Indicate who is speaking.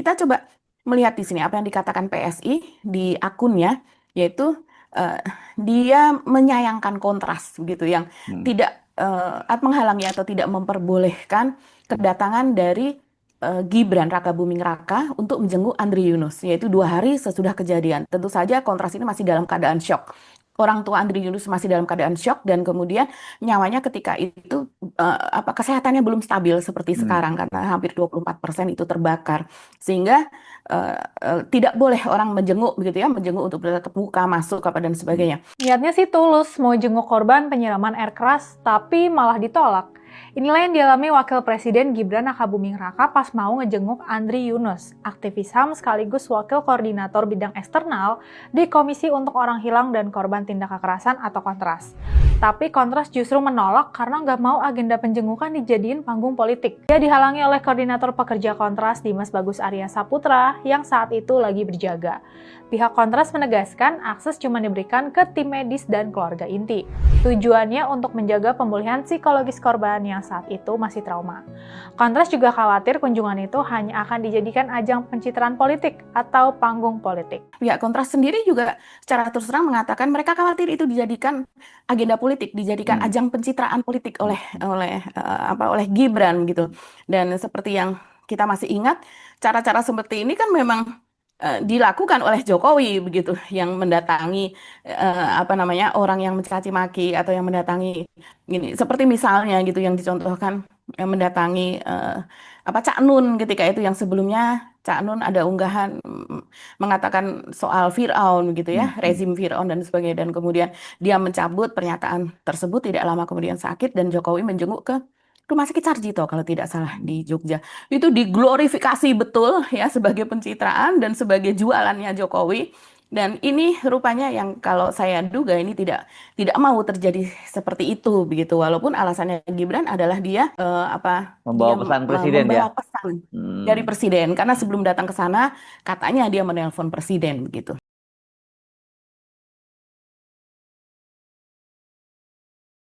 Speaker 1: kita coba melihat di sini apa yang dikatakan PSI di akunnya, yaitu eh, dia menyayangkan kontras begitu yang
Speaker 2: Hmm.
Speaker 1: tidak menghalangi atau tidak memperbolehkan kedatangan dari Gibran Rakabuming Raka untuk menjenguk Andri Yunus, yaitu 2 hari sesudah kejadian. Tentu saja kontras ini masih dalam keadaan syok. Orang tua Andri Yunus masih dalam keadaan syok dan kemudian nyawanya ketika itu kesehatannya belum stabil seperti
Speaker 2: Hmm.
Speaker 1: sekarang karena hampir 24% itu terbakar. Sehingga tidak boleh orang menjenguk begitu ya, menjenguk untuk bertatap muka, masuk apa dan
Speaker 2: Hmm.
Speaker 1: sebagainya.
Speaker 3: Niatnya sih tulus mau jenguk korban penyiraman air keras, tapi malah ditolak. Inilah yang dialami Wakil Presiden Gibran Rakabuming Raka pas mau ngejenguk Andri Yunus, aktivis HAM sekaligus Wakil Koordinator Bidang Eksternal di Komisi untuk Orang Hilang dan Korban Tindak Kekerasan atau Kontras. Tapi Kontras justru menolak karena nggak mau agenda penjengukan dijadiin panggung politik. Dia dihalangi oleh Koordinator Pekerja Kontras Dimas Bagus Arya Saputra yang saat itu lagi berjaga. Pihak Kontras menegaskan akses cuma diberikan ke tim medis dan keluarga inti. Tujuannya untuk menjaga pemulihan psikologis korban yang saat itu masih trauma. Kontras juga khawatir kunjungan itu hanya akan dijadikan ajang pencitraan politik atau panggung politik.
Speaker 1: Pihak Kontras sendiri juga secara terus terang mengatakan mereka khawatir itu dijadikan agenda politik, dijadikan
Speaker 2: Hmm.
Speaker 1: ajang pencitraan politik oleh
Speaker 2: Hmm.
Speaker 1: oleh Gibran gitu. Dan seperti yang kita masih ingat, cara-cara seperti ini kan memang dilakukan oleh Jokowi begitu, yang mendatangi orang yang mencaci maki atau yang mendatangi gini, seperti misalnya gitu yang dicontohkan yang mendatangi Cak Nun ketika itu yang sebelumnya Cak Nun ada unggahan mengatakan soal Fir'aun gitu
Speaker 2: Hmm.
Speaker 1: ya, rezim Fir'aun dan sebagainya, dan kemudian dia mencabut pernyataan tersebut tidak lama kemudian sakit dan Jokowi menjenguk ke Rumah Sakit Sarjito kalau tidak salah
Speaker 2: Hmm.
Speaker 1: di Jogja. Itu diglorifikasi betul ya sebagai pencitraan dan sebagai jualannya Jokowi. Dan ini rupanya yang kalau saya duga ini tidak mau terjadi seperti itu begitu. Walaupun alasannya Gibran adalah
Speaker 2: Membawa
Speaker 1: dia
Speaker 2: pesan presiden ya.
Speaker 1: membawa pesan dari
Speaker 2: Hmm.
Speaker 1: presiden karena sebelum datang ke sana katanya dia menelpon presiden begitu.